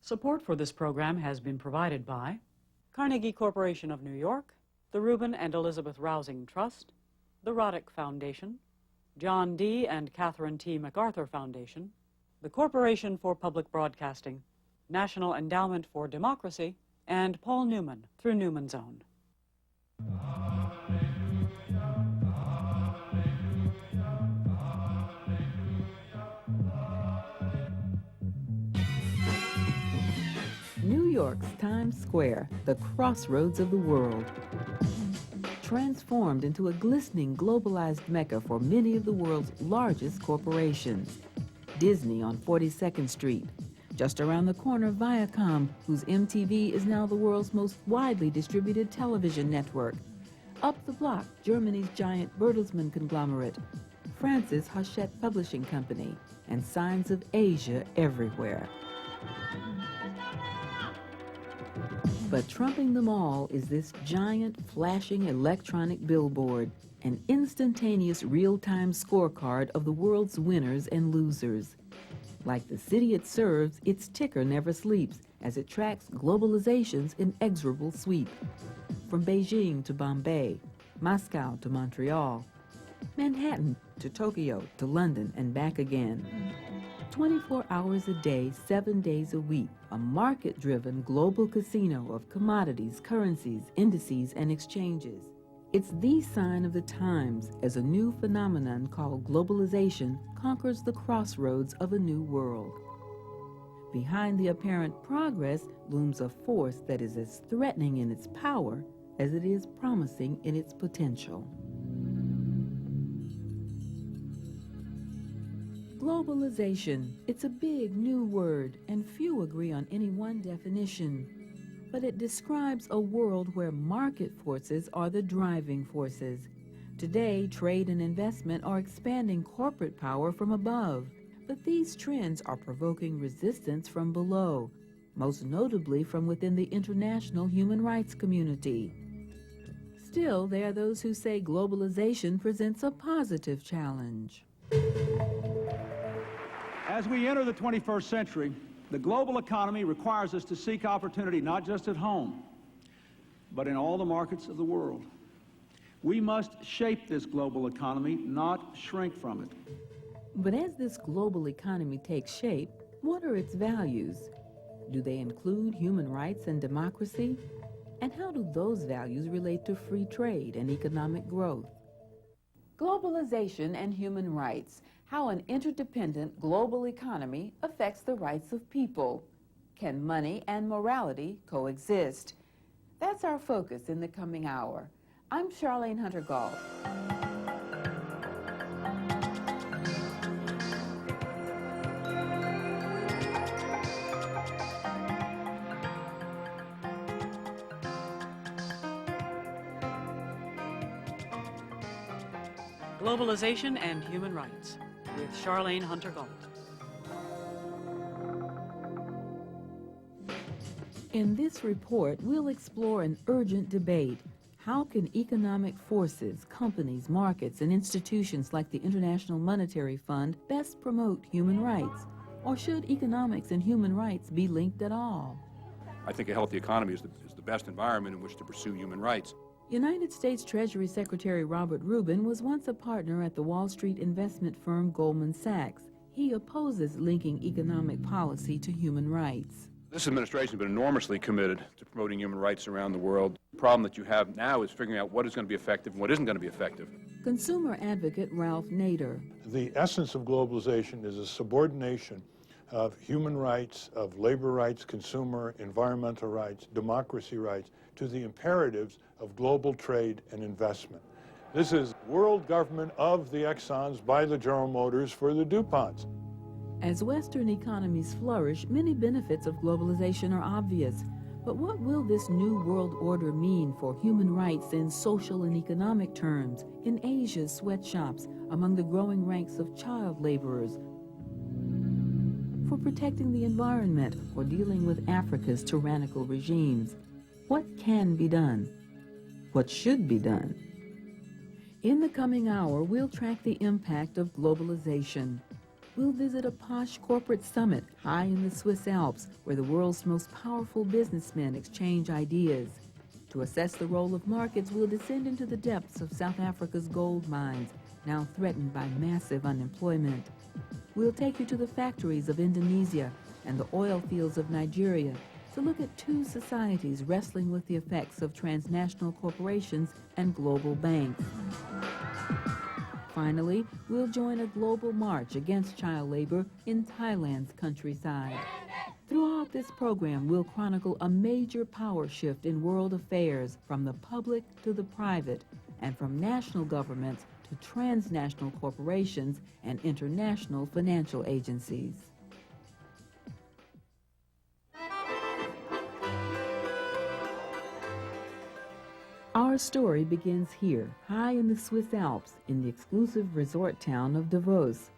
Support for this program has been provided by Carnegie Corporation of New York, the Reuben and Elizabeth Rousing Trust, the Roddick Foundation, John D. and Catherine T. MacArthur Foundation, the Corporation for Public Broadcasting, National Endowment for Democracy, and Paul Newman through Newman's Own. New York's Times Square, the crossroads of the world. Transformed into a glistening, globalized mecca for many of the world's largest corporations. Disney on 42nd Street. Just around the corner, Viacom, whose MTV is now the world's most widely distributed television network. Up the block, Germany's giant Bertelsmann conglomerate. France's Hachette Publishing Company. And signs of Asia everywhere. But trumping them all is this giant, flashing electronic billboard, an instantaneous real-time scorecard of the world's winners and losers. Like the city it serves, its ticker never sleeps as it tracks globalization's inexorable sweep. From Beijing to Bombay, Moscow to Montreal, Manhattan to Tokyo to London and back again. 24 hours a day, 7 days a week, a market-driven global casino of commodities, currencies, indices, and exchanges. It's the sign of the times as a new phenomenon called globalization conquers the crossroads of a new world. Behind the apparent progress looms a force that is as threatening in its power as it is promising in its potential. Globalization, it's a big new word, and few agree on any one definition. But it describes a world where market forces are the driving forces. Today, trade and investment are expanding corporate power from above, but these trends are provoking resistance from below, most notably from within the international human rights community. Still, there are those who say globalization presents a positive challenge. As we enter the 21st century, the global economy requires us to seek opportunity not just at home, but in all the markets of the world. We must shape this global economy, not shrink from it. But as this global economy takes shape, what are its values? Do they include human rights and democracy? And how do those values relate to free trade and economic growth? Globalization and human rights. How an interdependent global economy affects the rights of people. Can money and morality coexist? That's our focus in the coming hour. I'm Charlene Hunter-Gault. Globalization and Human Rights with Charlene Hunter-Gault. In this report, we'll explore an urgent debate. How can economic forces, companies, markets, and institutions like the International Monetary Fund best promote human rights? Or should economics and human rights be linked at all? I think a healthy economy is the best environment in which to pursue human rights. United States Treasury Secretary Robert Rubin was once a partner at the Wall Street investment firm Goldman Sachs. He opposes linking economic policy to human rights. This administration has been enormously committed to promoting human rights around the world. The problem that you have now is figuring out what is going to be effective and what isn't going to be effective. Consumer advocate Ralph Nader. The essence of globalization is a subordination of human rights, of labor rights, consumer, environmental rights, democracy rights, to the imperatives of global trade and investment. This is world government of the Exxons by the General Motors for the DuPonts. As Western economies flourish, many benefits of globalization are obvious. But what will this new world order mean for human rights in social and economic terms, in Asia's sweatshops, among the growing ranks of child laborers, for protecting the environment, or dealing with Africa's tyrannical regimes? What can be done? What should be done? In the coming hour, we'll track the impact of globalization. we'll visit a posh corporate summit high in the Swiss Alps where the world's most powerful businessmen exchange ideas. To assess the role of markets, we'll descend into the depths of South Africa's gold mines, now threatened by massive unemployment. We'll take you to the factories of Indonesia and the oil fields of Nigeria to look at two societies wrestling with the effects of transnational corporations and global banks. Finally, we'll join a global march against child labor in Thailand's countryside. Throughout this program, we'll chronicle a major power shift in world affairs from the public to the private, and from national governments to transnational corporations and international financial agencies. Our story begins here, high in the Swiss Alps, in the exclusive resort town of Davos.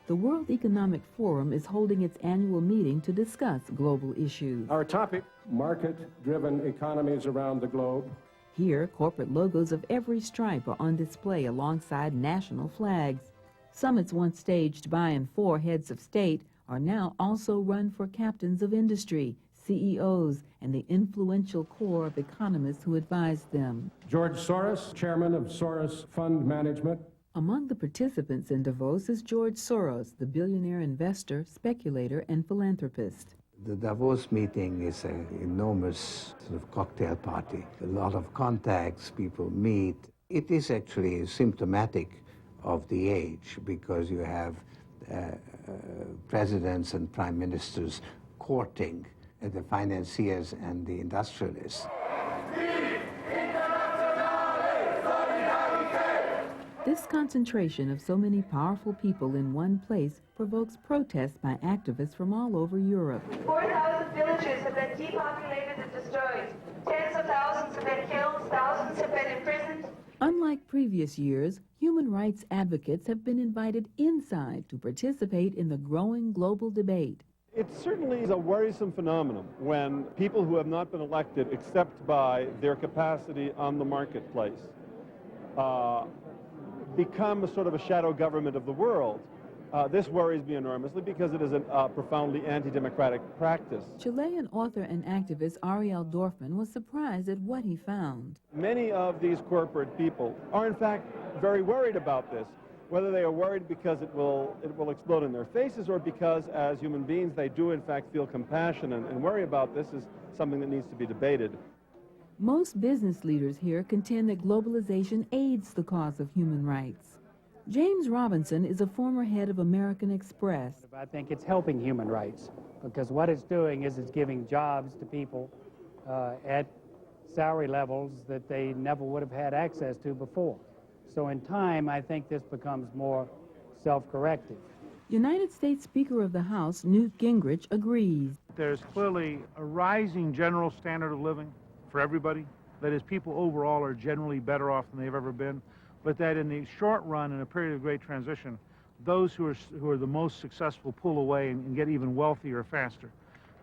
The World Economic Forum is holding its annual meeting to discuss global issues. Our topic, market-driven economies around the globe. Here, corporate logos of every stripe are on display alongside national flags. Summits once staged by and for heads of state are now also run for captains of industry, CEOs, and the influential core of economists who advise them. George Soros, chairman of Soros Fund Management. Among the participants in Davos is George Soros, the billionaire investor, speculator, and philanthropist. The Davos meeting is an enormous sort of cocktail party. A lot of contacts, people meet. It is actually symptomatic of the age because you have presidents and prime ministers courting the financiers and the industrialists. This concentration of so many powerful people in one place provokes protests by activists from all over Europe. 4,000 villages have been depopulated and destroyed. Tens of thousands have been killed, thousands have been imprisoned. Unlike previous years, human rights advocates have been invited inside to participate in the growing global debate. It certainly is a worrisome phenomenon when people who have not been elected except by their capacity on the marketplace become a sort of a shadow government of the world. This worries me enormously because it is a profoundly anti-democratic practice. Chilean author and activist Ariel Dorfman was surprised at what he found. Many of these corporate people are in fact very worried about this, whether they are worried because it will explode in their faces or because as human beings they do in fact feel compassion and worry about this is something that needs to be debated. Most business leaders here contend that globalization aids the cause of human rights. James Robinson is a former head of American Express. I think it's helping human rights because what it's doing is it's giving jobs to people at salary levels that they never would have had access to before. So in time, I think this becomes more self-corrective. United States Speaker of the House, Newt Gingrich, agrees. There's clearly a rising general standard of living for everybody. That is, people overall are generally better off than they've ever been, but that in the short run, in a period of great transition, those who are the most successful pull away and get even wealthier faster.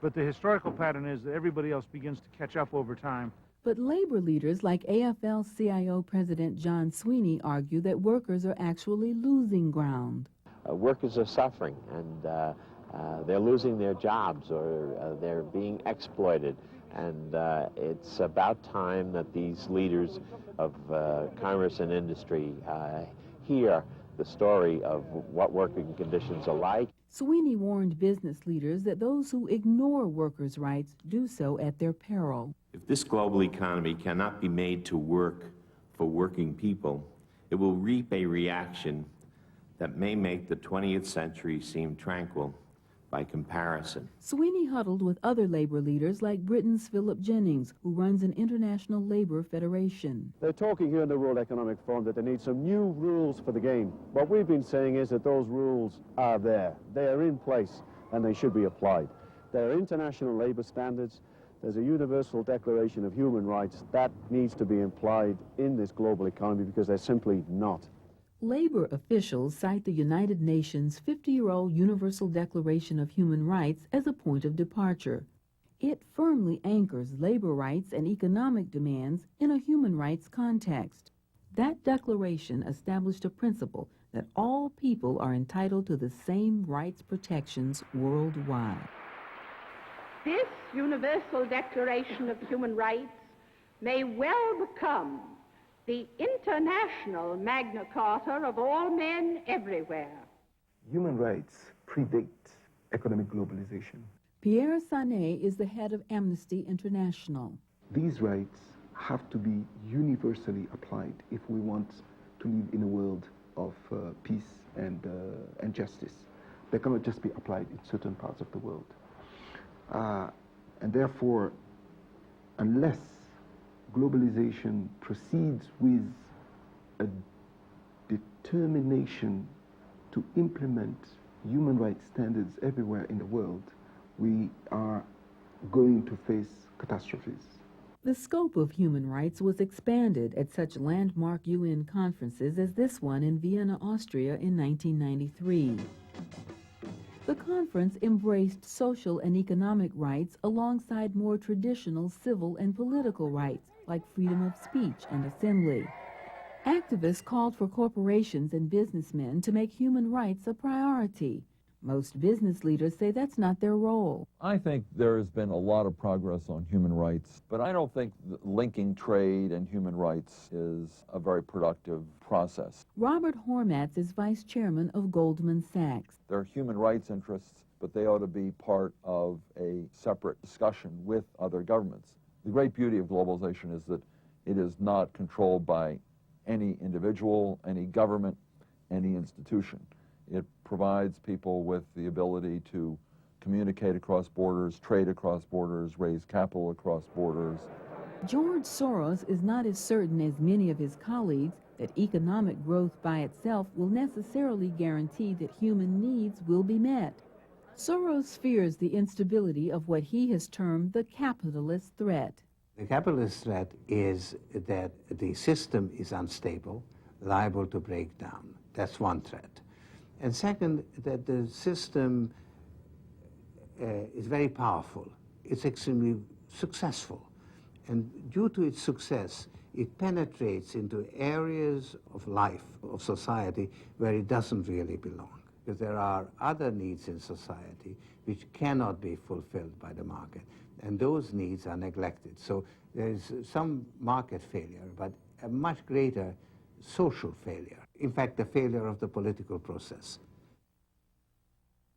But the historical pattern is that everybody else begins to catch up over time. But labor leaders like AFL-CIO President John Sweeney argue that workers are actually losing ground. Workers are suffering, and they're losing their jobs or they're being exploited. And it's about time that these leaders of commerce and industry hear the story of what working conditions are like. Sweeney warned business leaders that those who ignore workers' rights do so at their peril. If this global economy cannot be made to work for working people, it will reap a reaction that may make the 20th century seem tranquil by comparison. Sweeney huddled with other labor leaders like Britain's Philip Jennings, who runs an international labor federation. They're talking here in the World Economic Forum that they need some new rules for the game. What we've been saying is that those rules are there. They are in place and they should be applied. There are international labor standards. There's a universal declaration of human rights that needs to be applied in this global economy because they're simply not. Labor officials cite the United Nations 50-year-old Universal Declaration of Human Rights as a point of departure. It firmly anchors labor rights and economic demands in a human rights context. That declaration established a principle that all people are entitled to the same rights protections worldwide. This Universal Declaration of Human Rights may well become the international Magna Carta of all men everywhere. Human rights predate economic globalization. Pierre Sané is the head of Amnesty International. These rights have to be universally applied if we want to live in a world of peace and justice. They cannot just be applied in certain parts of the world. And therefore, unless globalization proceeds with a determination to implement human rights standards everywhere in the world, we are going to face catastrophes. The scope of human rights was expanded at such landmark UN conferences as this one in Vienna, Austria in 1993. The conference embraced social and economic rights alongside more traditional civil and political rights like freedom of speech and assembly. Activists called for corporations and businessmen to make human rights a priority. Most business leaders say that's not their role. I think there has been a lot of progress on human rights, but I don't think linking trade and human rights is a very productive process. Robert Hormats is vice chairman of Goldman Sachs. There are human rights interests, but they ought to be part of a separate discussion with other governments. The great beauty of globalization is that it is not controlled by any individual, any government, any institution. It provides people with the ability to communicate across borders, trade across borders, raise capital across borders. George Soros is not as certain as many of his colleagues that economic growth by itself will necessarily guarantee that human needs will be met. Soros fears the instability of what he has termed the capitalist threat. The capitalist threat is that the system is unstable, liable to break down. That's one threat. And second, that the system is very powerful. It's extremely successful. And due to its success, it penetrates into areas of life, of society, where it doesn't really belong. Because there are other needs in society which cannot be fulfilled by the market. And those needs are neglected. So there is some market failure, but a much greater social failure. In fact, the failure of the political process.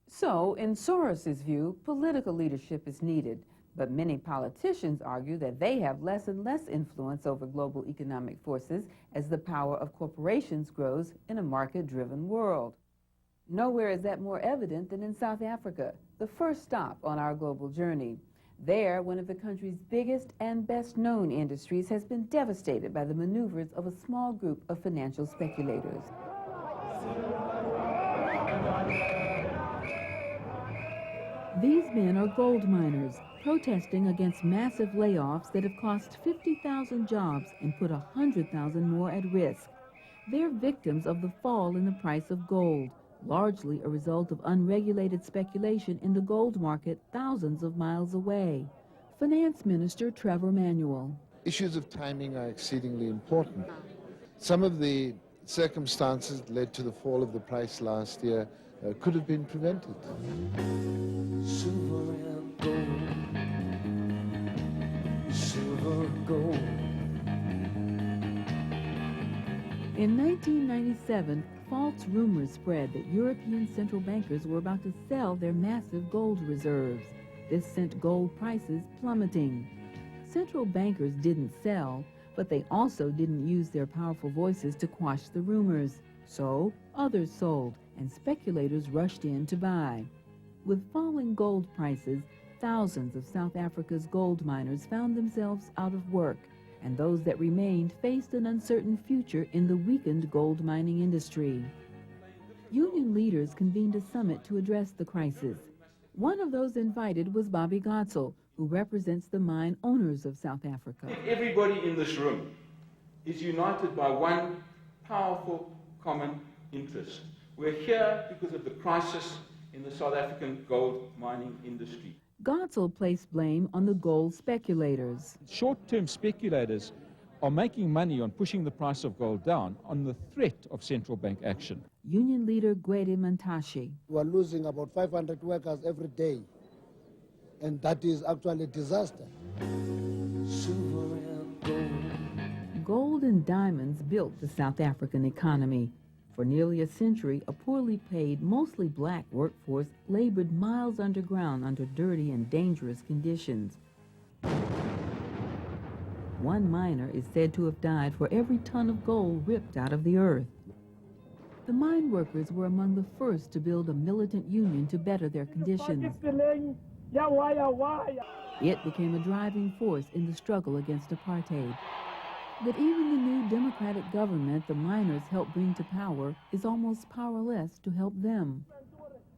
So, in Soros's view, political leadership is needed, but many politicians argue that they have less and less influence over global economic forces as the power of corporations grows in a market-driven world. Nowhere is that more evident than in South Africa, the first stop on our global journey. There, one of the country's biggest and best-known industries has been devastated by the maneuvers of a small group of financial speculators. These men are gold miners, protesting against massive layoffs that have cost 50,000 jobs and put 100,000 more at risk. They're victims of the fall in the price of gold, largely a result of unregulated speculation in the gold market thousands of miles away. Finance Minister Trevor Manuel. Issues of timing are exceedingly important. Some of the circumstances that led to the fall of the price last year could have been prevented. Silver and gold, silver and gold. In 1997, false rumors spread that European central bankers were about to sell their massive gold reserves. This sent gold prices plummeting. Central bankers didn't sell, but they also didn't use their powerful voices to quash the rumors. So others sold, and speculators rushed in to buy. With falling gold prices, thousands of South Africa's gold miners found themselves out of work, and those that remained faced an uncertain future in the weakened gold mining industry. Union leaders convened a summit to address the crisis. One of those invited was Bobby Gotzel, who represents the mine owners of South Africa. Everybody in this room is united by one powerful common interest. We're here because of the crisis in the South African gold mining industry. Gotzel placed blame on the gold speculators. Short-term speculators are making money on pushing the price of gold down on the threat of central bank action. Union leader Gwede Mantashe. We are losing about 500 workers every day, and that is actually a disaster. Gold and diamonds built the South African economy. For nearly a century, a poorly paid, mostly black workforce labored miles underground under dirty and dangerous conditions. One miner is said to have died for every ton of gold ripped out of the earth. The mine workers were among the first to build a militant union to better their conditions. It became a driving force in the struggle against apartheid. But even the new democratic government the miners helped bring to power is almost powerless to help them.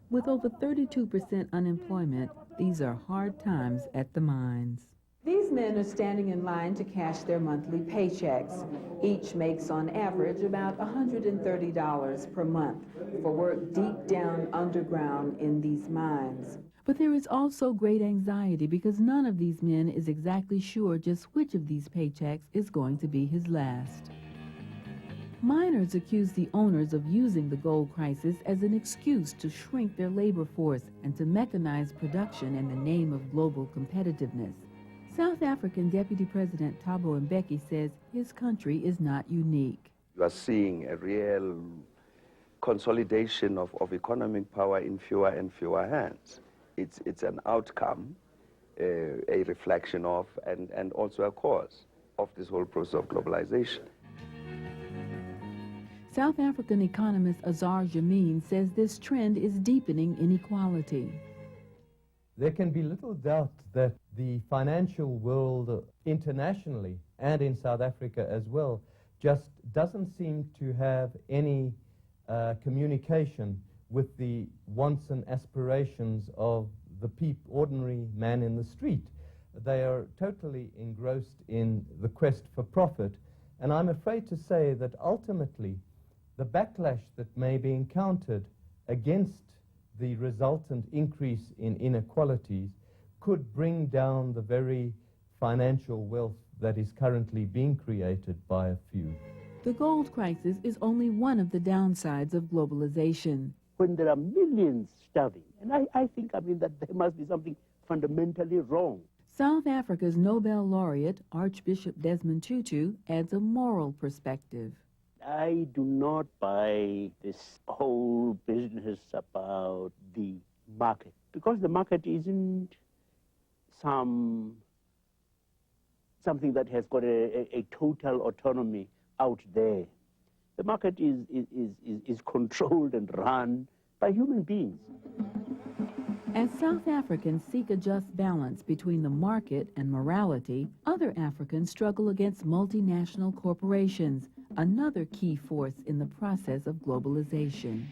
With over 32% unemployment, these are hard times at the mines. These men are standing in line to cash their monthly paychecks. Each makes on average about $130 per month for work deep down underground in these mines. But there is also great anxiety because none of these men is exactly sure just which of these paychecks is going to be his last. Miners accuse the owners of using the gold crisis as an excuse to shrink their labor force and to mechanize production in the name of global competitiveness. South African Deputy President Thabo Mbeki says his country is not unique. You are seeing a real consolidation of economic power in fewer and fewer hands. It's an outcome, a reflection of, and also a cause of this whole process of globalization. South African economist Azar Jamin says this trend is deepening inequality. There can be little doubt that the financial world internationally and in South Africa as well just doesn't seem to have any communication with the wants and aspirations of the ordinary man in the street. They are totally engrossed in the quest for profit, and I'm afraid to say that ultimately the backlash that may be encountered against the resultant increase in inequalities could bring down the very financial wealth that is currently being created by a few. The gold crisis is only one of the downsides of globalization. When there are millions starving, and I think, that there must be something fundamentally wrong. South Africa's Nobel laureate, Archbishop Desmond Tutu, adds a moral perspective. I do not buy this whole business about the market, because the market isn't something that has got a total autonomy out there. The market is controlled and run by human beings. As South Africans seek a just balance between the market and morality, other Africans struggle against multinational corporations, another key force in the process of globalization.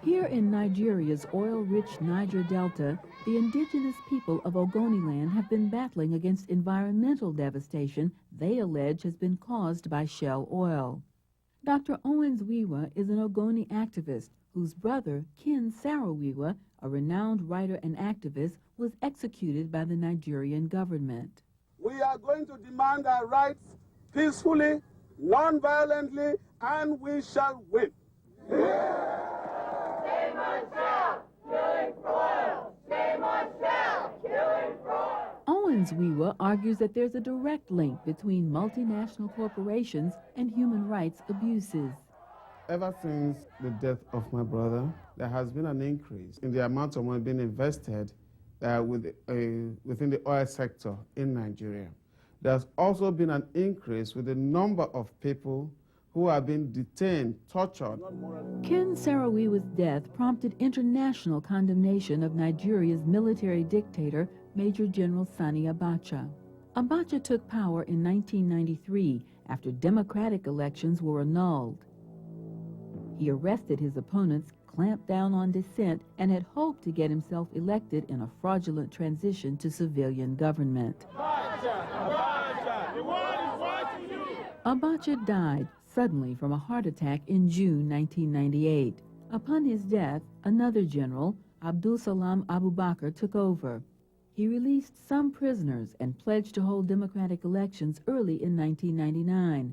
Here in Nigeria's oil-rich Niger Delta, the indigenous people of Ogoniland have been battling against environmental devastation they allege has been caused by shell oil. Dr. Owens Wiwa is an Ogoni activist whose brother, Ken Saro-Wiwa, a renowned writer and activist, was executed by the Nigerian government. We are going to demand our rights peacefully, non-violently, and we shall win. Shame on Shell, killing for oil. Shame on Shell, killing for oil. Owens Wiwa argues that there's a direct link between multinational corporations and human rights abuses. Ever since the death of my brother, there has been an increase in the amount of money being invested within the oil sector in Nigeria. There's also been an increase with the number of people who have been detained, tortured. Ken Saro-Wiwa's death prompted international condemnation of Nigeria's military dictator, Major General Sani Abacha. Abacha took power in 1993 after democratic elections were annulled. He arrested his opponents, clamped down on dissent, and had hoped to get himself elected in a fraudulent transition to civilian government. Abacha died suddenly from a heart attack in June 1998. Upon his death, another general, Abdul Salam Abubakar took over. He released some prisoners and pledged to hold democratic elections early in 1999.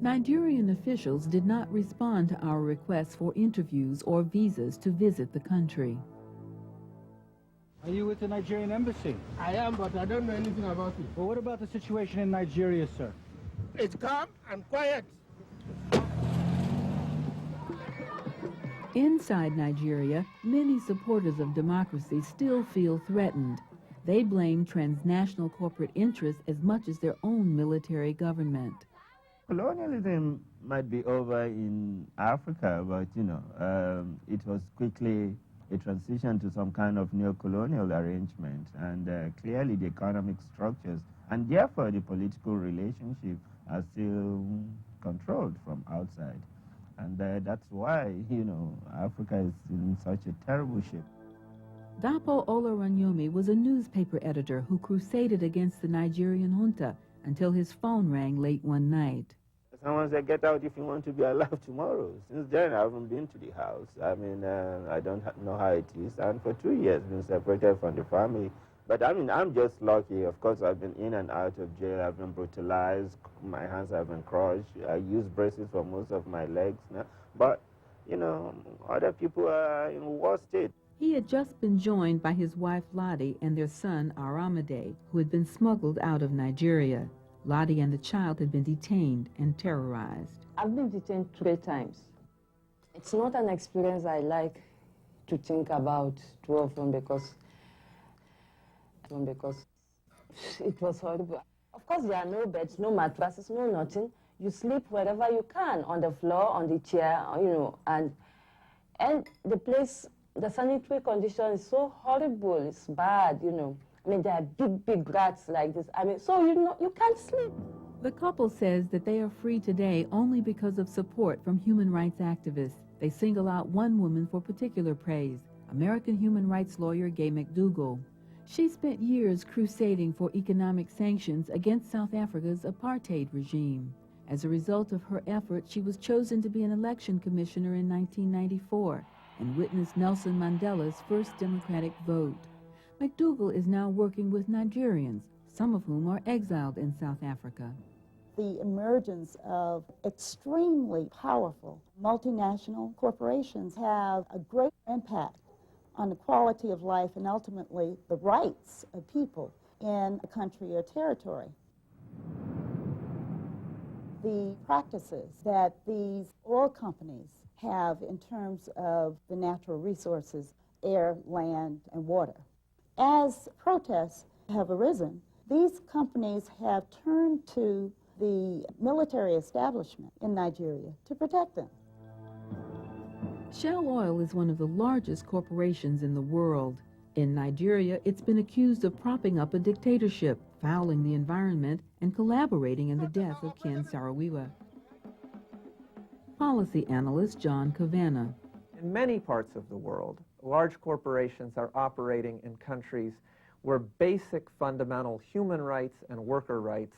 Nigerian officials did not respond to our requests for interviews or visas to visit the country. Are you with the Nigerian embassy? I am, but I don't know anything about it. Well, what about the situation in Nigeria, sir? It's calm and quiet. Inside Nigeria, many supporters of democracy still feel threatened. They blame transnational corporate interests as much as their own military government. Colonialism might be over in Africa, but, it was quickly a transition to some kind of neo-colonial arrangement, and clearly the economic structures and therefore the political relationships are still controlled from outside. And that's why, Africa is in such a terrible shape. Dapo Oloranyomi was a newspaper editor who crusaded against the Nigerian junta until his phone rang late one night. Someone said, get out if you want to be alive tomorrow. Since then, I haven't been to the house. I mean, I don't know how it is. And for 2 years, been separated from the family. But I mean, I'm just lucky. Of course, I've been in and out of jail. I've been brutalized. My hands have been crushed. I use braces for most of my legs now. But, other people are in worse state. He had just been joined by his wife Ladi and their son Aramide, who had been smuggled out of Nigeria. Ladi and the child had been detained and terrorized. I've been detained 3 times. It's not an experience I like to think about too often because it was horrible. Of course, there are no beds, no mattresses, no nothing. You sleep wherever you can, on the floor, on the chair, and the place, the sanitary condition is so horrible, it's bad, I mean, there are big, big rats like this. I mean, so, you can't sleep. The couple says that they are free today only because of support from human rights activists. They single out one woman for particular praise, American human rights lawyer Gay McDougall. She spent years crusading for economic sanctions against South Africa's apartheid regime. As a result of her efforts, she was chosen to be an election commissioner in 1994 and witnessed Nelson Mandela's first democratic vote. McDougall is now working with Nigerians, some of whom are exiled in South Africa. The emergence of extremely powerful multinational corporations have a great impact on the quality of life and ultimately the rights of people in a country or territory. The practices that these oil companies have in terms of the natural resources, air, land, and water. As protests have arisen, these companies have turned to the military establishment in Nigeria to protect them. Shell Oil is one of the largest corporations in the world. In Nigeria, it's been accused of propping up a dictatorship, fouling the environment, and collaborating in the death of Ken Saro-Wiwa. Policy analyst John Cavanagh. In many parts of the world, large corporations are operating in countries where basic fundamental human rights and worker rights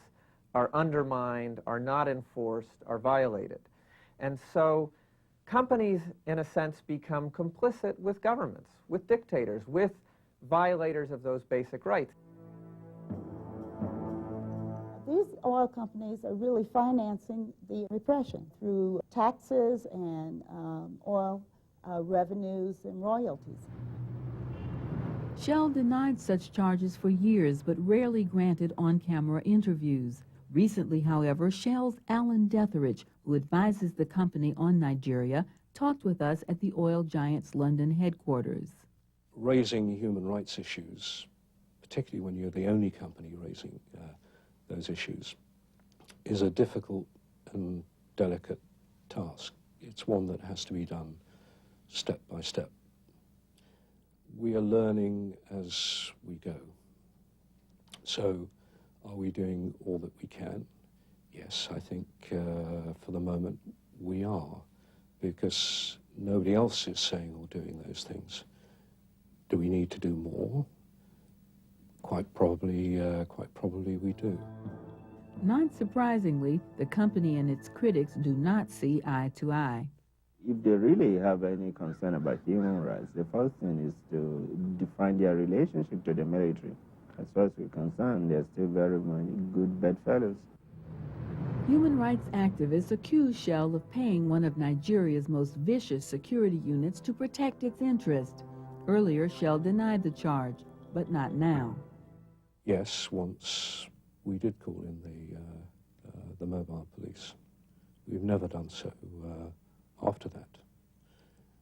are undermined, are not enforced, are violated. And so companies, in a sense, become complicit with governments, with dictators, with violators of those basic rights. These oil companies are really financing the repression through taxes and oil revenues and royalties. Shell denied such charges for years, but rarely granted on-camera interviews. Recently, however, Shell's Alan Detheridge, who advises the company on Nigeria, talked with us at the oil giant's London headquarters. Raising human rights issues, particularly when you're the only company raising those issues, is a difficult and delicate task. It's one that has to be done step by step. We are learning as we go. So, are we doing all that we can? Yes, I think for the moment we are, because nobody else is saying or doing those things. Do we need to do more? Quite probably we do. Not surprisingly, the company and its critics do not see eye to eye. if they really have any concern about human rights, the first thing is to define their relationship to the military. As far as we're concerned, they're still very much good bedfellows. Human rights activists accuse Shell of paying one of Nigeria's most vicious security units to protect its interest. Earlier, Shell denied the charge, but not now. Yes, once we did call in the mobile police. We've never done so after that.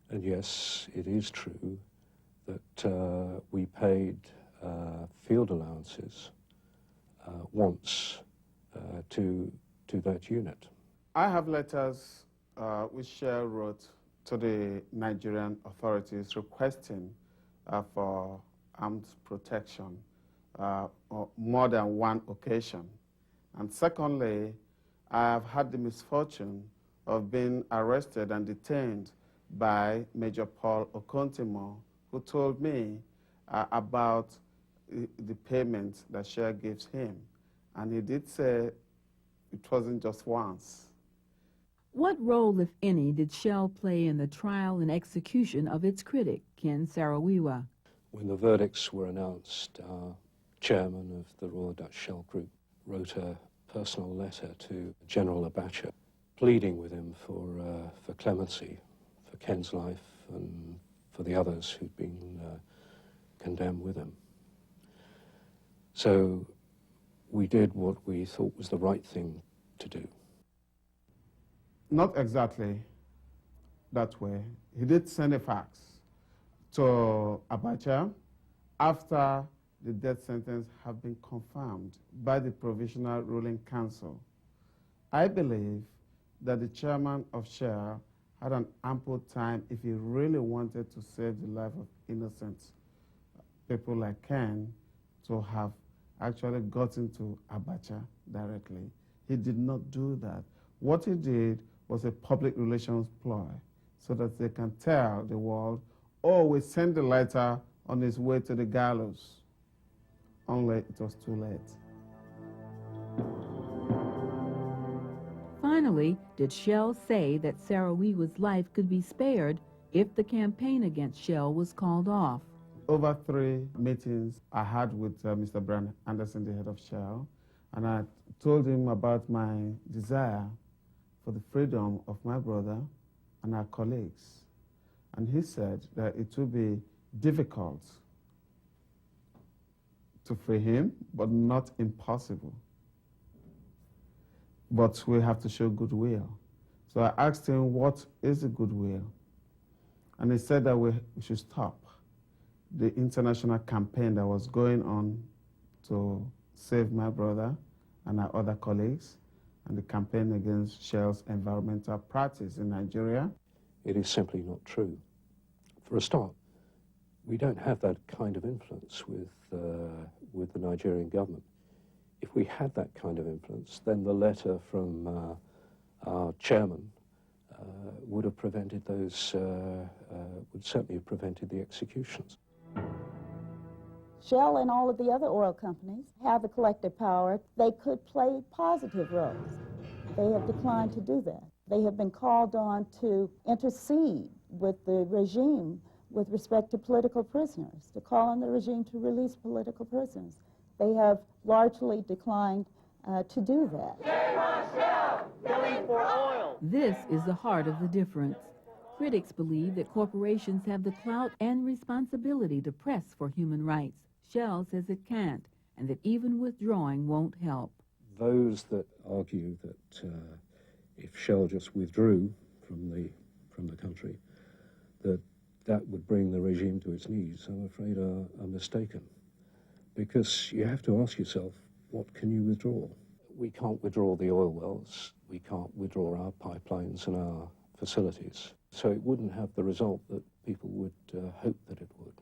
And yes, it is true that we paid field allowances once to that unit. I have letters which Shell wrote to the Nigerian authorities requesting for armed protection on more than one occasion. And secondly, I have had the misfortune of being arrested and detained by Major Paul Okontimo, who told me about the payment that Shell gives him. And he did say it wasn't just once. What role, if any, did Shell play in the trial and execution of its critic, Ken Saro-Wiwa? When the verdicts were announced, our chairman of the Royal Dutch Shell Group wrote a personal letter to General Abacha, pleading with him for clemency, for Ken's life and for the others who'd been condemned with him. So we did what we thought was the right thing to do. Not exactly that way. He did send a fax to Abacha after the death sentence had been confirmed by the Provisional Ruling Council. I believe that the chairman of Shell had an ample time, if he really wanted to save the life of innocent people like Ken, to have actually gotten to Abacha directly. He did not do that. What he did was a public relations ploy so that they can tell the world, oh, we sent the letter on his way to the gallows. Only it was too late. Finally, did Shell say that Saro-Wiwa's life could be spared if the campaign against Shell was called off? Over 3 meetings I had with Mr. Brian Anderson, the head of Shell, and I told him about my desire for the freedom of my brother and our colleagues. And he said that it would be difficult to free him, but not impossible. But we have to show goodwill. So I asked him, what is the goodwill? And he said that we should stop the international campaign that was going on to save my brother and our other colleagues, and the campaign against Shell's environmental practice in Nigeria. It is simply not true. For a start, we don't have that kind of influence with the Nigerian government. If we had that kind of influence, then the letter from our chairman would have prevented those, would certainly have prevented the executions. Shell and all of the other oil companies have the collective power. They could play positive roles. They have declined to do that. They have been called on to intercede with the regime with respect to political prisoners, to call on the regime to release political prisoners. They have largely declined to do that. Shame on Shell, killing for oil. This is the heart of the difference. Critics believe that corporations have the clout and responsibility to press for human rights. Shell says it can't, and that even withdrawing won't help. Those that argue that if Shell just withdrew from the country, that would bring the regime to its knees, I'm afraid are mistaken. Because you have to ask yourself, what can you withdraw? We can't withdraw the oil wells, we can't withdraw our pipelines and our facilities. So it wouldn't have the result that people would hope that it would.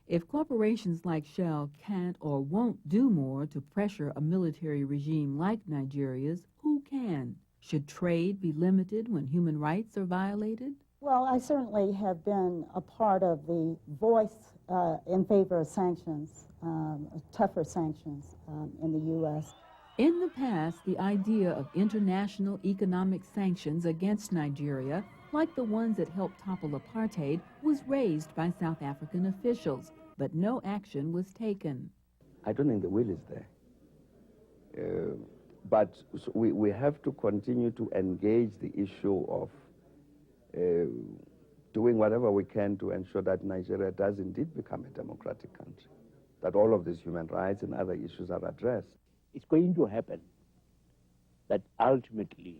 If corporations like Shell can't or won't do more to pressure a military regime like Nigeria's, who can? Should trade be limited when human rights are violated? Well, I certainly have been a part of the voice in favor of sanctions, tougher sanctions in the U.S. In the past, the idea of international economic sanctions against Nigeria like the ones that helped topple apartheid, was raised by South African officials, but no action was taken. I don't think the will is there. But we have to continue to engage the issue of doing whatever we can to ensure that Nigeria does indeed become a democratic country, that all of these human rights and other issues are addressed. It's going to happen that ultimately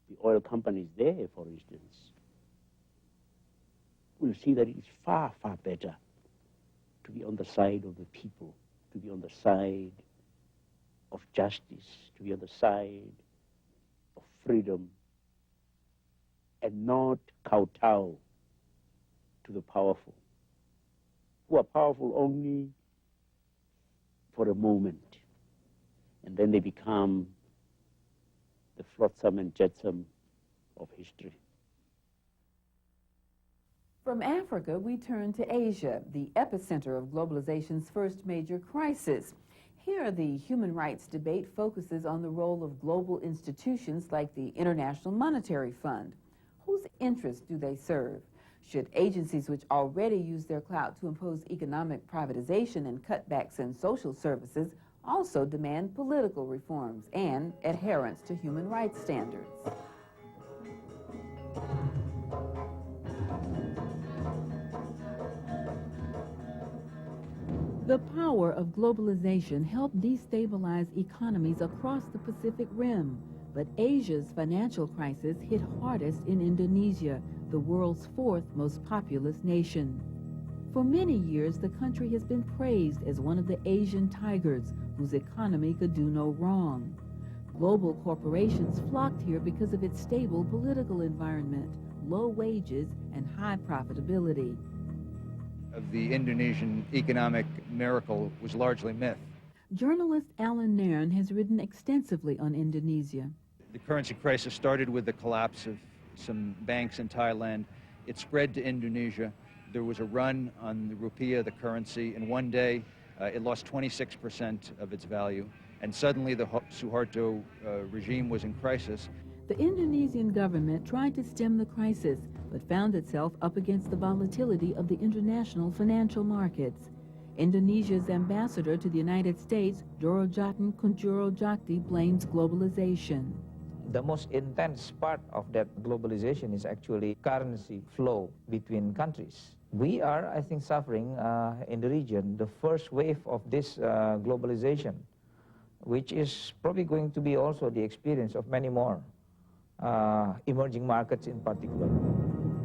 the oil companies there, for instance, will see that it's far, far better to be on the side of the people, to be on the side of justice, to be on the side of freedom, and not kowtow to the powerful, who are powerful only for a moment, and then they become the flotsam and jetsam of history. From Africa, we turn to Asia, the epicenter of globalization's first major crisis. Here, the human rights debate focuses on the role of global institutions like the International Monetary Fund. Whose interests do they serve? Should agencies which already use their clout to impose economic privatization and cutbacks in social services also demand political reforms and adherence to human rights standards? The power of globalization helped destabilize economies across the Pacific Rim, but Asia's financial crisis hit hardest in Indonesia, the world's fourth most populous nation. For many years, the country has been praised as one of the Asian tigers whose economy could do no wrong. Global corporations flocked here because of its stable political environment, low wages, and high profitability. The Indonesian economic miracle was largely myth. Journalist Alan Nairn has written extensively on Indonesia. The currency crisis started with the collapse of some banks in Thailand. It spread to Indonesia. There was a run on the rupiah, the currency, and one day it lost 26% of its value. And suddenly the Suharto regime was in crisis. The Indonesian government tried to stem the crisis, but found itself up against the volatility of the international financial markets. Indonesia's ambassador to the United States, Dorojatun Kuncorojakti, blames globalization. The most intense part of that globalization is actually currency flow between countries. We are, I think, suffering in the region the first wave of this globalization, which is probably going to be also the experience of many more emerging markets in particular.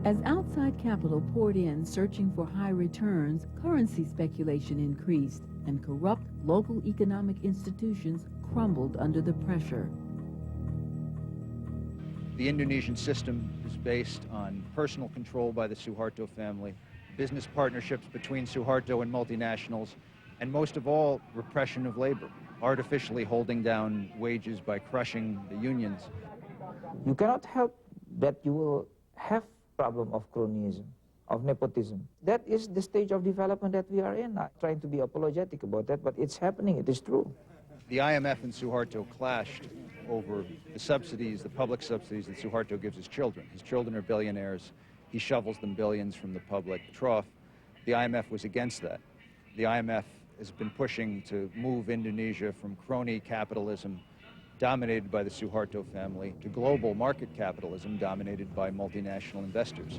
As outside capital poured in searching for high returns, currency speculation increased, and corrupt local economic institutions crumbled under the pressure. The Indonesian system is based on personal control by the Suharto family, business partnerships between Suharto and multinationals, and most of all, repression of labor, artificially holding down wages by crushing the unions. You cannot help that you will have problem of cronyism, of nepotism. That is the stage of development that we are in. I'm trying to be apologetic about that, but it's happening, it is true. The IMF and Suharto clashed over the subsidies, the public subsidies that Suharto gives his children. His children are billionaires. He shovels them billions from the public trough. The IMF was against that. The IMF has been pushing to move Indonesia from crony capitalism dominated by the Suharto family to global market capitalism dominated by multinational investors.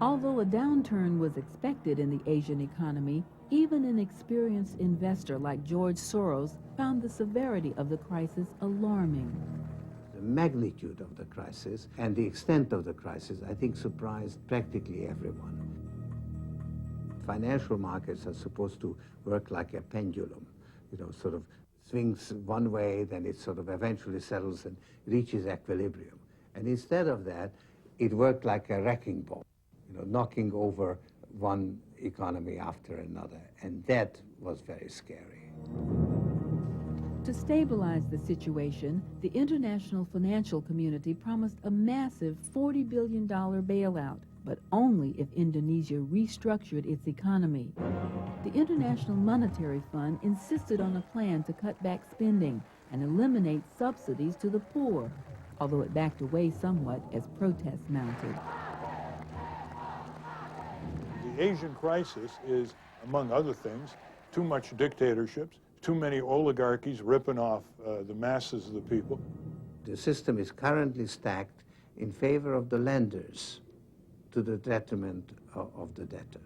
Although a downturn was expected in the Asian economy, even an experienced investor like George Soros found the severity of the crisis alarming. The magnitude of the crisis and the extent of the crisis, I think, surprised practically everyone. Financial markets are supposed to work like a pendulum, you know, sort of swings one way, then it sort of eventually settles and reaches equilibrium. And instead of that, it worked like a wrecking ball, you know, knocking over one economy after another. And that was very scary. To stabilize the situation, the international financial community promised a massive $40 billion bailout, but only if Indonesia restructured its economy. The International Monetary Fund insisted on a plan to cut back spending and eliminate subsidies to the poor. although it backed away somewhat as protests mounted. The Asian crisis is, among other things, too much dictatorships, too many oligarchies ripping off the masses of the people. The system is currently stacked in favor of the lenders to the detriment of the debtors.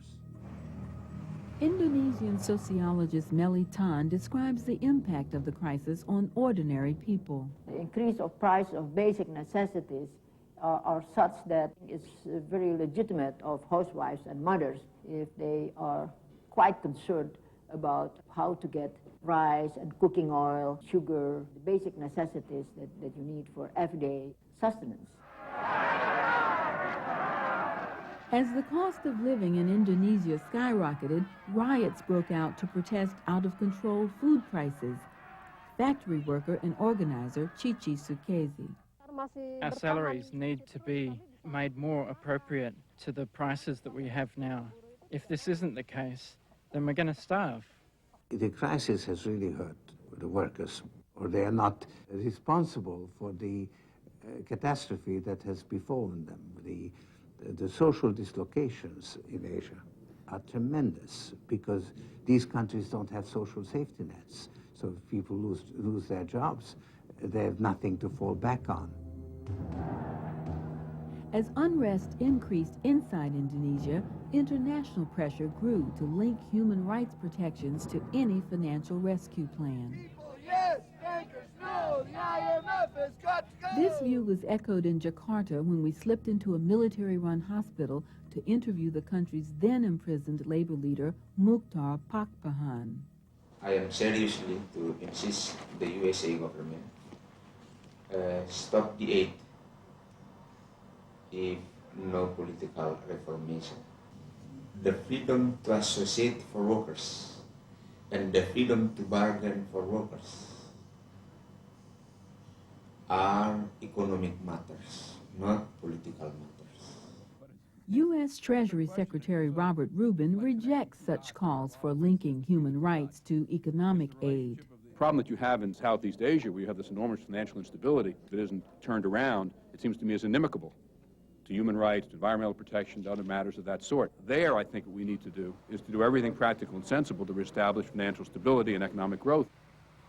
Indonesian sociologist Melly Tan describes the impact of the crisis on ordinary people. The increase of price of basic necessities are such that it's very legitimate of housewives and mothers if they are quite concerned about how to get rice and cooking oil, sugar, the basic necessities that you need for everyday sustenance. As the cost of living in Indonesia skyrocketed, riots broke out to protest out-of-control food prices. Factory worker and organizer Cici Sukezi. Our salaries need to be made more appropriate to the prices that we have now. If this isn't the case, then we're going to starve. The crisis has really hurt the workers, or they are not responsible for the catastrophe that has befallen them. The social dislocations in Asia are tremendous because these countries don't have social safety nets. So if people lose their jobs, they have nothing to fall back on. As unrest increased inside Indonesia, international pressure grew to link human rights protections to any financial rescue plan. Yes, bankers, no, the IMF has got to go. This view was echoed in Jakarta when we slipped into a military-run hospital to interview the country's then-imprisoned labor leader, Mukhtar Pakpahan. I am seriously to insist the USA government stop the aid if no political reformation. The freedom to associate for workers and the freedom to bargain for workers are economic matters, not political matters. U.S. Treasury Secretary Robert Rubin rejects such calls for linking human rights to economic aid. The problem that you have in Southeast Asia, where you have this enormous financial instability that isn't turned around, it seems to me is inimical to human rights, to environmental protection, to other matters of that sort. There, I think what we need to do is to do everything practical and sensible to reestablish financial stability and economic growth.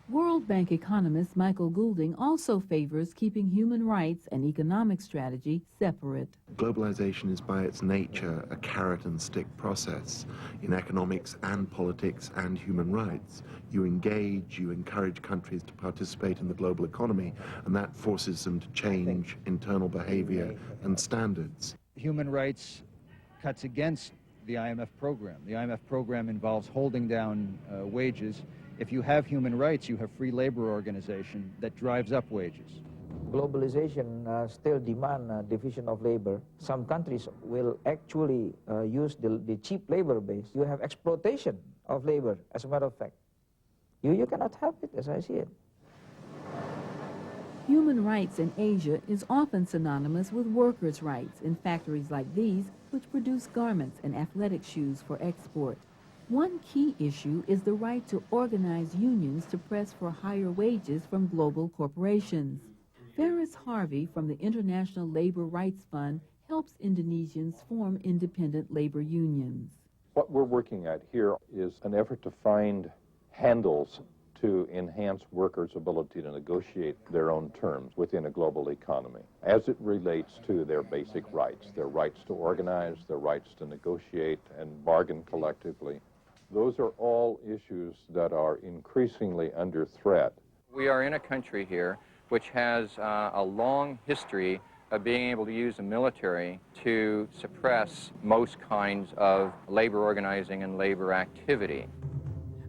World Bank economist Michael Goulding also favors keeping human rights and economic strategy separate. Globalization is by its nature a carrot and stick process in economics and politics and human rights. You engage, you encourage countries to participate in the global economy, and that forces them to change internal behavior and standards. Human rights cuts against the IMF program. The IMF program involves holding down wages. If you have human rights, you have free labor organization that drives up wages. Globalization still demand division of labor. Some countries will actually use the cheap labor base. You have exploitation of labor, as a matter of fact. You cannot help it, as I see it. Human rights in Asia is often synonymous with workers' rights in factories like these, which produce garments and athletic shoes for export. One key issue is the right to organize unions to press for higher wages from global corporations. Ferris Harvey from the International Labor Rights Fund helps Indonesians form independent labor unions. What we're working at here is an effort to find handles to enhance workers' ability to negotiate their own terms within a global economy as it relates to their basic rights, their rights to organize, their rights to negotiate and bargain collectively. Those are all issues that are increasingly under threat. We are in a country here which has a long history of being able to use the military to suppress most kinds of labor organizing and labor activity.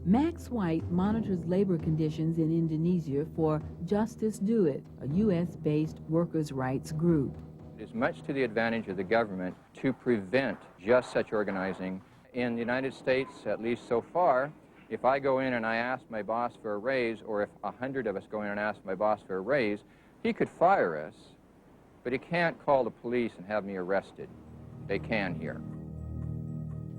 Max White monitors labor conditions in Indonesia for Justice Do It, a U.S.-based workers' rights group. It is much to the advantage of the government to prevent just such organizing. In the United States, at least so far, if I go in and I ask my boss for a raise, or if 100 of us go in and ask my boss for a raise, he could fire us, but he can't call the police and have me arrested. They can here.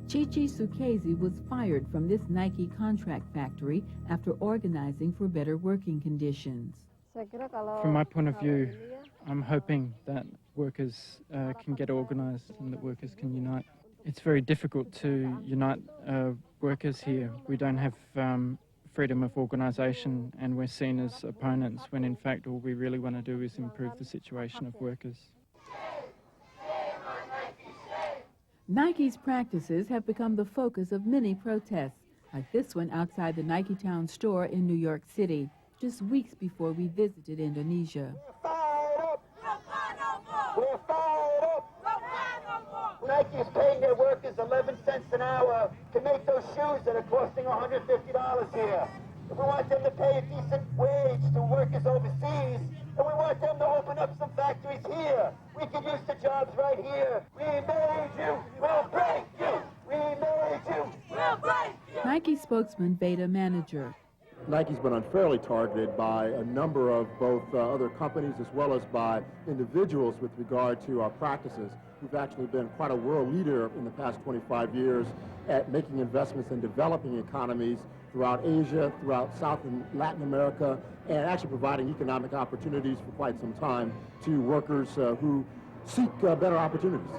Cici Sukezi was fired from this Nike contract factory after organizing for better working conditions. From my point of view, I'm hoping that workers can get organised and that workers can unite. It's very difficult to unite workers here. We don't have freedom of organisation, and we're seen as opponents when in fact all we really want to do is improve the situation of workers. Nike's practices have become the focus of many protests, like this one outside the Nike Town store in New York City, just weeks before we visited Indonesia. We're fired up! Nike is paying their workers 11 cents an hour to make those shoes that are costing $150 here. If we want them to pay a decent wage to workers overseas, and we want them to open up some factories here, we can use the jobs right here. We made you, we'll break you! We made you, we'll break you! Nike spokesman Beta manager. Nike's been unfairly targeted by a number of both other companies as well as by individuals with regard to our practices. We've actually been quite a world leader in the past 25 years at making investments in developing economies throughout Asia, throughout South and Latin America, and actually providing economic opportunities for quite some time to workers who seek better opportunities.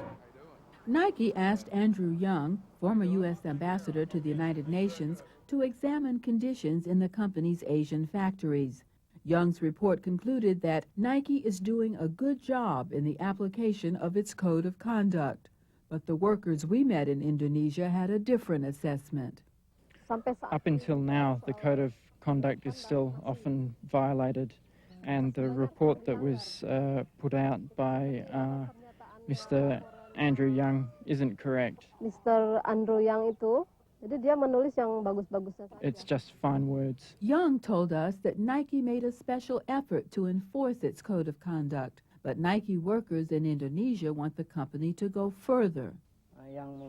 Nike asked Andrew Young, former U.S. ambassador to the United Nations, to examine conditions in the company's Asian factories. Young's report concluded that Nike is doing a good job in the application of its code of conduct. But the workers we met in Indonesia had a different assessment. Up until now, the code of conduct is still often violated, and the report that was put out by Mr. Andrew Young isn't correct. Mr. Andrew Young itu, jadi dia menulis yang bagus-bagusnya. It's just fine words. Young told us that Nike made a special effort to enforce its code of conduct, but Nike workers in Indonesia want the company to go further.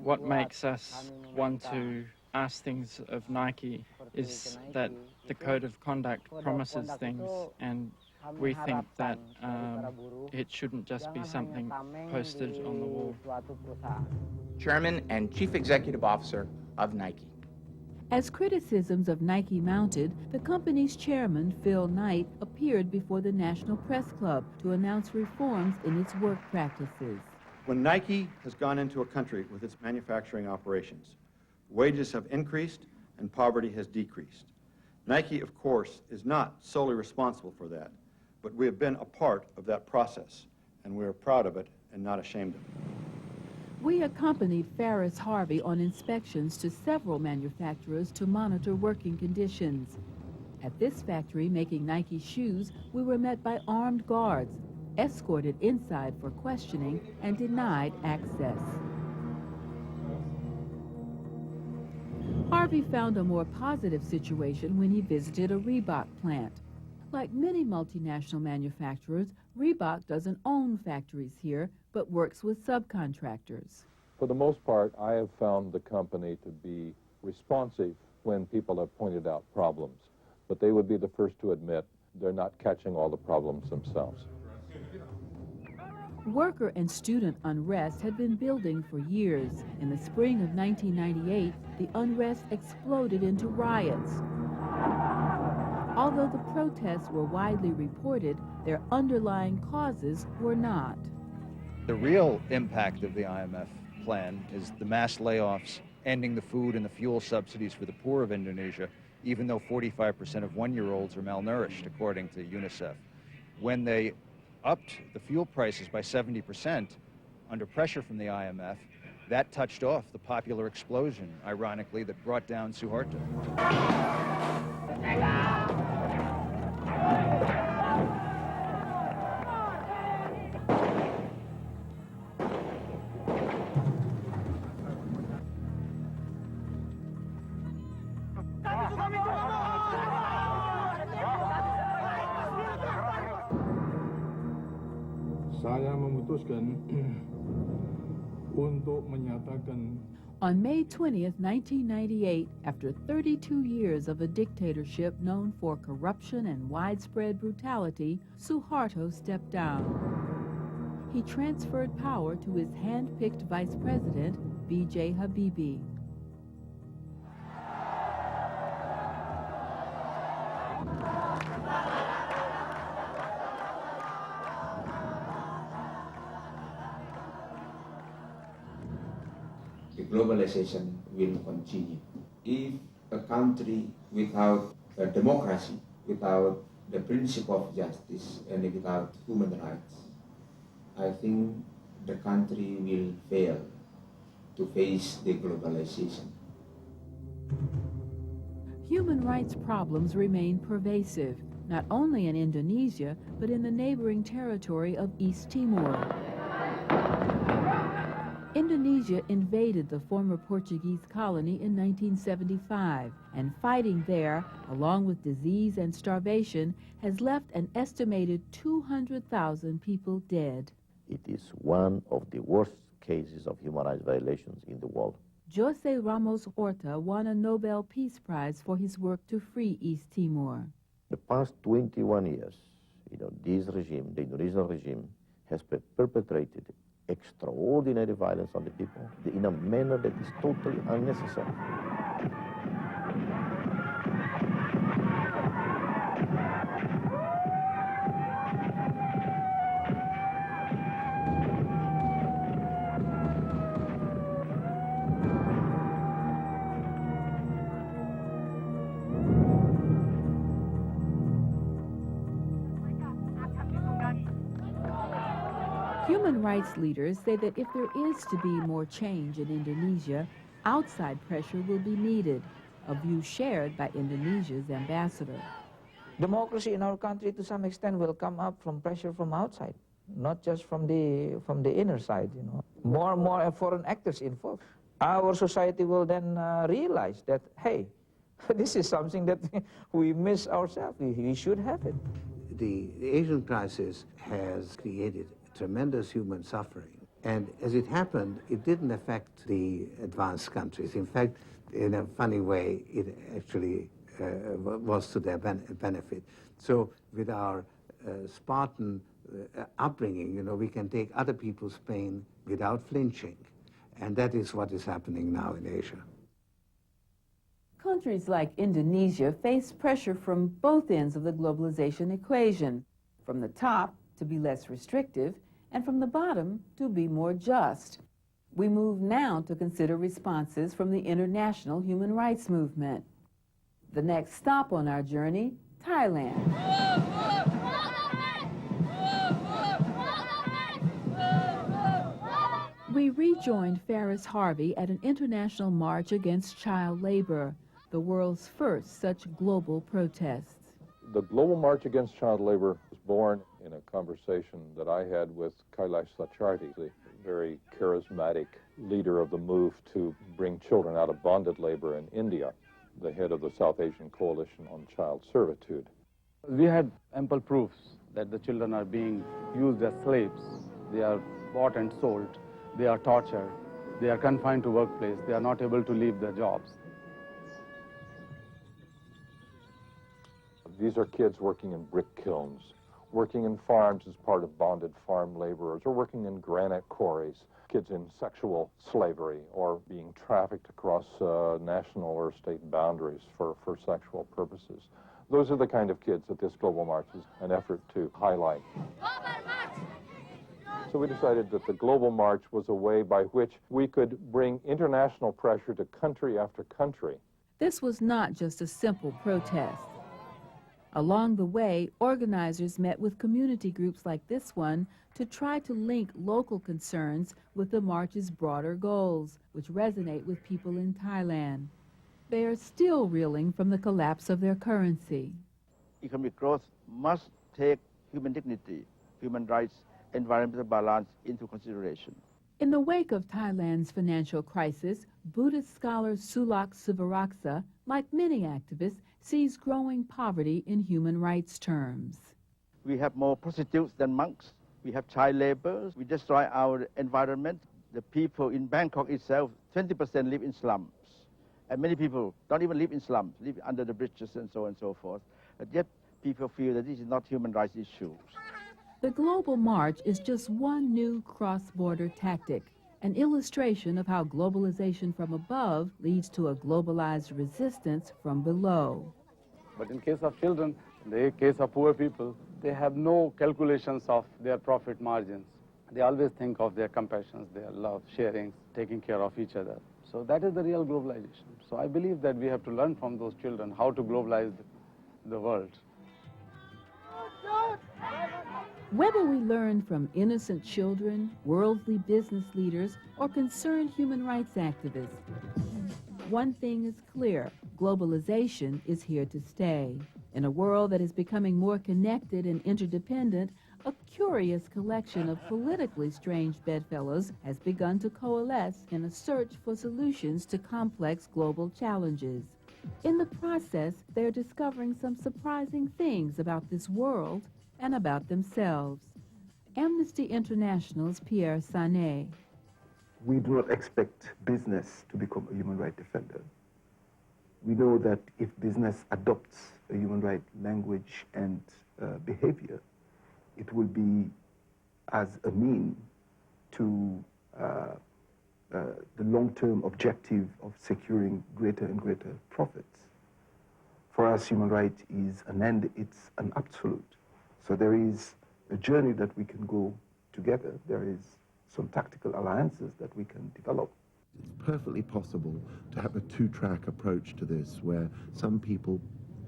What makes us want to ask things of Nike is that the code of conduct promises things, and we think that it shouldn't just be something posted on the wall. Chairman and Chief Executive Officer of Nike. As criticisms of Nike mounted, the company's chairman, Phil Knight, appeared before the National Press Club to announce reforms in its work practices. When Nike has gone into a country with its manufacturing operations, wages have increased and poverty has decreased. Nike, of course, is not solely responsible for that, but we have been a part of that process, and we are proud of it and not ashamed of it. We accompanied Ferris Harvey on inspections to several manufacturers to monitor working conditions. At this factory making Nike shoes, we were met by armed guards, escorted inside for questioning, and denied access. Harvey found a more positive situation when he visited a Reebok plant. Like many multinational manufacturers, Reebok doesn't own factories here, but works with subcontractors. For the most part, I have found the company to be responsive when people have pointed out problems, but they would be the first to admit they're not catching all the problems themselves. Worker and student unrest had been building for years. In the spring of 1998, the unrest exploded into riots. Although the protests were widely reported, their underlying causes were not. The real impact of the IMF plan is the mass layoffs, ending the food and the fuel subsidies for the poor of Indonesia, even though 45% of one-year-olds are malnourished, according to UNICEF. When they upped the fuel prices by 70% under pressure from the IMF, that touched off the popular explosion, ironically, that brought down Suharto. Saya memutuskan untuk menyatakan. On May 20th, 1998, after 32 years of a dictatorship known for corruption and widespread brutality, Suharto stepped down. He transferred power to his hand-picked vice president, B.J. Habibie. the globalization will continue. If a country without a democracy, without the principle of justice, and without human rights, I think the country will fail to face the globalization. Human rights problems remain pervasive, not only in Indonesia, but in the neighboring territory of East Timor. Indonesia invaded the former Portuguese colony in 1975, and fighting there, along with disease and starvation, has left an estimated 200,000 people dead. It is one of the worst cases of human rights violations in the world. Jose Ramos Horta won a Nobel Peace Prize for his work to free East Timor. The past 21 years, this regime, the Indonesian regime, has perpetrated extraordinary violence on the people in a manner that is totally unnecessary. Human rights leaders say that if there is to be more change in Indonesia, outside pressure will be needed, a view shared by Indonesia's ambassador. Democracy in our country to some extent will come up from pressure from outside, not just from the inner side. More and more foreign actors involved. Our society will then realize that, hey, this is something that we miss ourselves. We should have it. The Asian crisis has created tremendous human suffering. And as it happened, it didn't affect the advanced countries. In fact, in a funny way, it actually was to their benefit. So with our Spartan upbringing, we can take other people's pain without flinching. And that is what is happening now in Asia. Countries like Indonesia face pressure from both ends of the globalization equation, from the top to be less restrictive, and from the bottom to be more just. We move now to consider responses from the international human rights movement. The next stop on our journey, Thailand. We rejoined Ferris Harvey at an international march against child labor, the world's first such global protests. The Global March Against Child Labor was born in a conversation that I had with Kailash Satyarthi, the very charismatic leader of the move to bring children out of bonded labor in India, the head of the South Asian Coalition on Child Servitude. We had ample proofs that the children are being used as slaves. They are bought and sold. They are tortured. They are confined to workplace. They are not able to leave their jobs. These are kids working in brick kilns, working in farms as part of bonded farm laborers, or working in granite quarries, kids in sexual slavery, or being trafficked across national or state boundaries for sexual purposes. Those are the kind of kids that this Global March is an effort to highlight. So we decided that the Global March was a way by which we could bring international pressure to country after country. This was not just a simple protest. Along the way, organizers met with community groups like this one to try to link local concerns with the march's broader goals, which resonate with people in Thailand. They are still reeling from the collapse of their currency. Economic growth must take human dignity, human rights, environmental balance into consideration. In the wake of Thailand's financial crisis, Buddhist scholar Sulak Sivaraksa, like many activists, sees growing poverty in human rights terms. We have more prostitutes than monks. We have child labor. We destroy our environment. The people in Bangkok itself, 20% live in slums. And many people don't even live in slums, live under the bridges and so on and so forth. But yet people feel that this is not human rights issues. The Global March is just one new cross-border tactic, an illustration of how globalization from above leads to a globalized resistance from below. But in case of children, in the case of poor people, they have no calculations of their profit margins. They always think of their compassion, their love, sharing, taking care of each other. So that is the real globalization. So I believe that we have to learn from those children how to globalize the world. Whether we learn from innocent children, worldly business leaders, or concerned human rights activists, one thing is clear: globalization is here to stay. In a world that is becoming more connected and interdependent, a curious collection of politically strange bedfellows has begun to coalesce in a search for solutions to complex global challenges. In the process, they're discovering some surprising things about this world and about themselves. Amnesty International's Pierre Sané. We do not expect business to become a human rights defender. We know that if business adopts a human rights language and behavior, it will be as a mean to the long-term objective of securing greater and greater profits. For us, human rights is an end, it's an absolute. So there is a journey that we can go together. There is some tactical alliances that we can develop. It's perfectly possible to have a two-track approach to this, where some people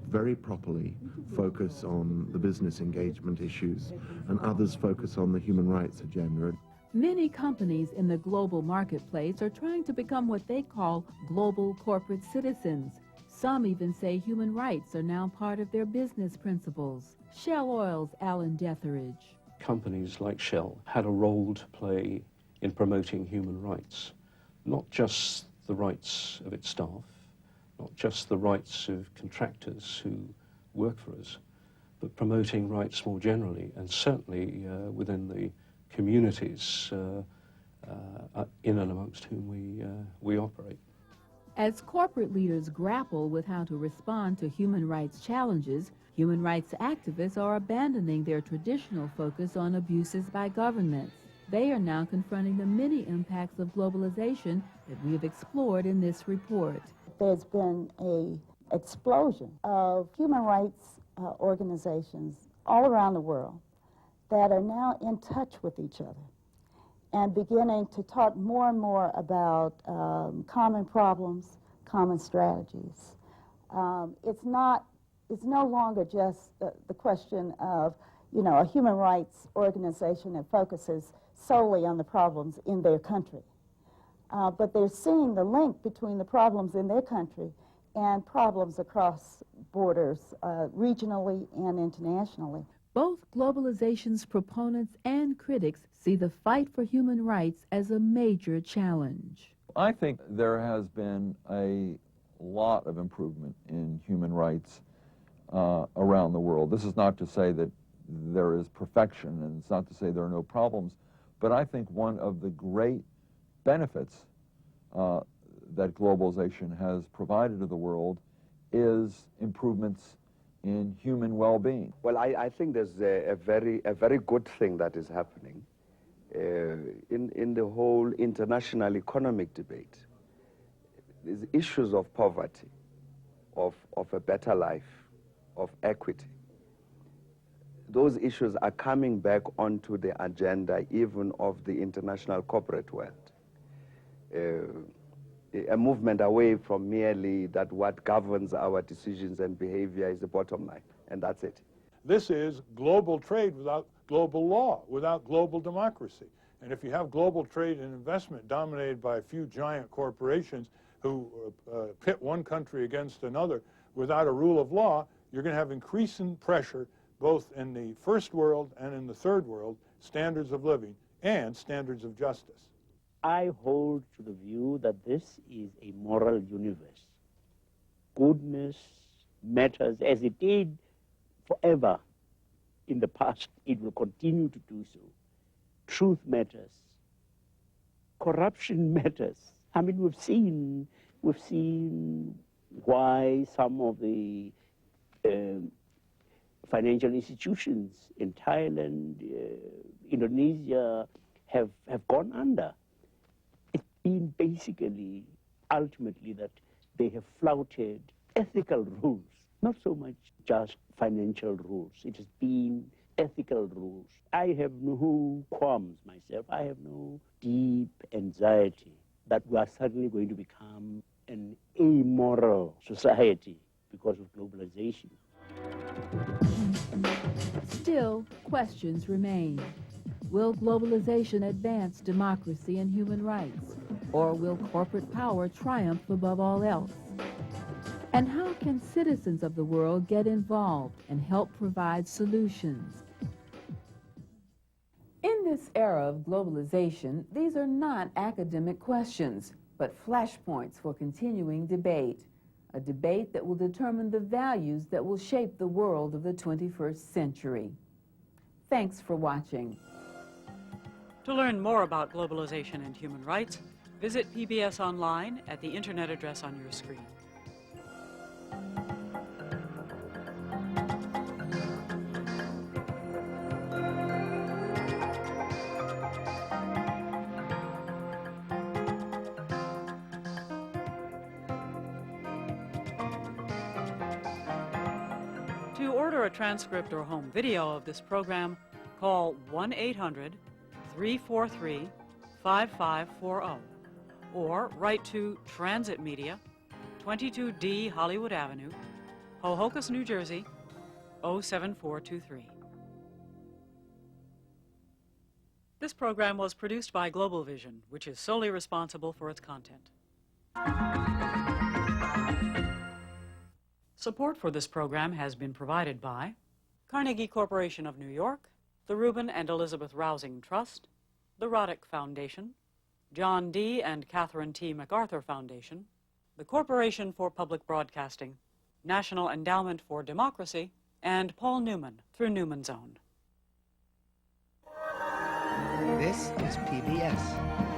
very properly focus on the business engagement issues and others focus on the human rights agenda. Many companies in the global marketplace are trying to become what they call global corporate citizens. Some even say human rights are now part of their business principles. Shell Oil's Alan Detheridge. Companies like Shell had a role to play in promoting human rights, not just the rights of its staff, not just the rights of contractors who work for us, but promoting rights more generally, and certainly within the communities in and amongst whom we operate. As corporate leaders grapple with how to respond to human rights challenges, human rights activists are abandoning their traditional focus on abuses by governments. They are now confronting the many impacts of globalization that we have explored in this report. There's been an explosion of human rights organizations all around the world that are now in touch with each other and beginning to talk more and more about common problems, common strategies. It's no longer just the question of, a human rights organization that focuses solely on the problems in their country. But they're seeing the link between the problems in their country and problems across borders, regionally and internationally. Both globalization's proponents and critics see the fight for human rights as a major challenge. I think there has been a lot of improvement in human rights around the world. This is not to say that there is perfection, and it's not to say there are no problems, but I think one of the great benefits that globalization has provided to the world is improvements in human well-being. Well, I think there's a very good thing that is happening in the whole international economic debate. There's issues of poverty, of a better life, of equity. Those issues are coming back onto the agenda even of the international corporate world. A movement away from merely that what governs our decisions and behavior is the bottom line, and that's it. This is global trade without global law, without global democracy. And if you have global trade and investment dominated by a few giant corporations who pit one country against another without a rule of law, you're going to have increasing pressure both in the first world and in the third world, standards of living and standards of justice. I hold to the view that this is a moral universe. Goodness matters as it did forever in the past. It will continue to do so. Truth matters. Corruption matters. I mean, we've seen why some of the financial institutions in Thailand, Indonesia have gone under. It's been basically, ultimately, that they have flouted ethical rules, not so much just financial rules. It has been ethical rules. I have no qualms myself. I have no deep anxiety that we are suddenly going to become an amoral society because of globalization. Still, questions remain. Will globalization advance democracy and human rights? Or will corporate power triumph above all else? And how can citizens of the world get involved and help provide solutions? In this era of globalization, these are not academic questions, but flashpoints for continuing debate, a debate that will determine the values that will shape the world of the 21st century. Thanks for watching. To learn more about globalization and human rights, visit PBS Online at the internet address on your screen. To order a transcript or home video of this program, call 1-800-343-5540 or write to Transit Media, 22D Hollywood Avenue, Hohokus, New Jersey, 07423. This program was produced by Globalvision, which is solely responsible for its content. Support for this program has been provided by Carnegie Corporation of New York, the Reuben and Elizabeth Rousing Trust, the Roddick Foundation, John D. and Catherine T. MacArthur Foundation, the Corporation for Public Broadcasting, National Endowment for Democracy, and Paul Newman through Newman's Own. This is PBS.